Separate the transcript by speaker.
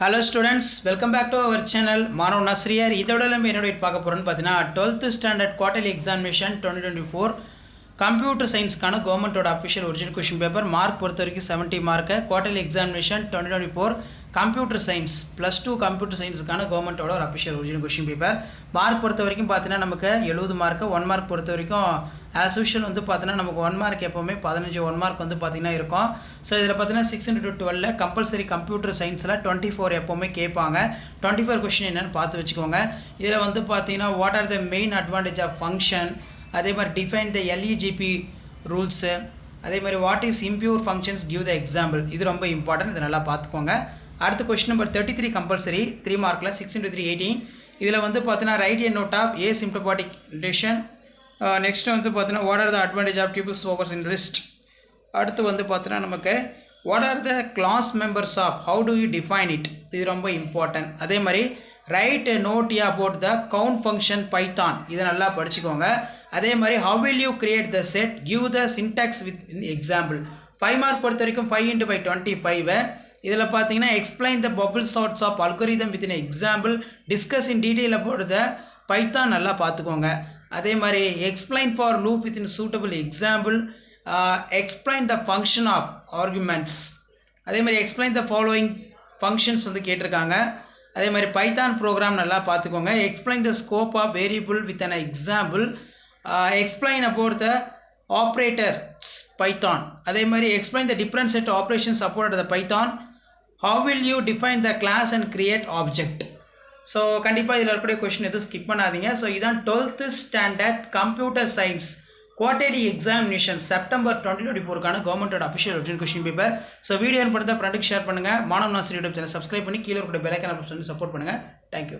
Speaker 1: Hello students, welcome back to our channel. Manav Nasriyar. இதோட நம்ம என்னோட பார்க்க போறோம்னு பார்த்தீங்கன்னா 12th standard quarterly examination 2024 computer சயின்ஸ்க்கான கவர்மெண்ட்டோட official original question paper mark பொறுத்த வரைக்கும் 70 mark quarterly examination 2024 computer science +2 computer சயின்ஸுக்கான கவர்மெண்ட்டோட ஒரு official original question paper mark பொறுத்த வரைக்கும் பார்த்தீங்கன்னா நமக்கு 70 மார்க்கு 1 மார்க் பொறுத்த வரைக்கும் ஆஸ் யூஷுவல் வந்து பார்த்தீங்கன்னா நமக்கு 1 மார்க் எப்போவுமே 15 1 மார்க் வந்து பார்த்தீங்கன்னா இருக்கும். ஸோ இதில் பார்த்தீங்கன்னா 6x12 கம்பல்சரி கம்ப்யூட்டர் சயின்ஸில் 24 எப்போவுமே கேட்பாங்க. 24 கொஷின் என்னென்னு பார்த்து வச்சுக்கோங்க. இதில் வந்து பார்த்தீங்கன்னா what are the main advantage of function, அதே மாதிரி டிஃபைன் த எல்இஜிபி ரூல்ஸு, அதே மாதிரி what is impure functions give the example. இது ரொம்ப இம்பார்ட்டன்ட், இதை நல்லா பார்த்துக்கோங்க. அடுத்த கொஸ்டின் நம்பர் 33 கம்பல்சரி 3 மார்க்கில் 6x3 18. இதில் வந்து பார்த்தீங்கன்னா write a note of a asymptotic relation. Next வந்து பார்த்தீங்கன்னா what are the advantage of tuples overs in list. அடுத்து வந்து பார்த்தீங்கன்னா நமக்கு what are the class members of how do you define it, இது ரொம்ப இம்பார்ட்டன்ட். அதே மாதிரி write note about the count function python, இதை நல்லா படிச்சுக்கோங்க. அதே மாதிரி how will you create the set, give the syntax with example. 5 mark பொறுத்த வரைக்கும் 5 × 5 25. இதில் பார்த்தீங்கன்னா explain the bubble sorts of algorithm with an example, discuss in detail about the Python நல்லா பார்த்துக்கோங்க. அதே மாதிரி explain for loop with an suitable example, explain the function of arguments. அதே மாதிரி எக்ஸ்பிளைன் த ஃபாலோயிங் ஃபங்க்ஷன்ஸ் வந்து கேட்டிருக்காங்க. அதே மாதிரி பைத்தான் ப்ரோக்ராம் நல்லா பார்த்துக்கோங்க. Explain the scope of variable with an example, explain about the operators Python. அதே மாதிரி explain the different set operation support the Python. How will you define the class and create object. So கண்டிப்பாக இதில் இருக்கக்கூடிய question எதுவும் skip பண்ணாதீங்க. So இதான் 12th standard computer science quarterly examination September 2024க்கான கவர்மெண்ட்டோட official original question paper. So video படுத்த ஃப்ரெண்டுக்கு ஷேர் பண்ணுங்கள். மாணவ நாசர் யூடியூப் சேனல் சப்ஸ்கிரைப் பண்ணி கீழே இருக்கிற பெல் ஐக்கானை ப்ரெஸ் பண்ணி சப்போர்ட் பண்ணுங்கள். தேங்க்யூ.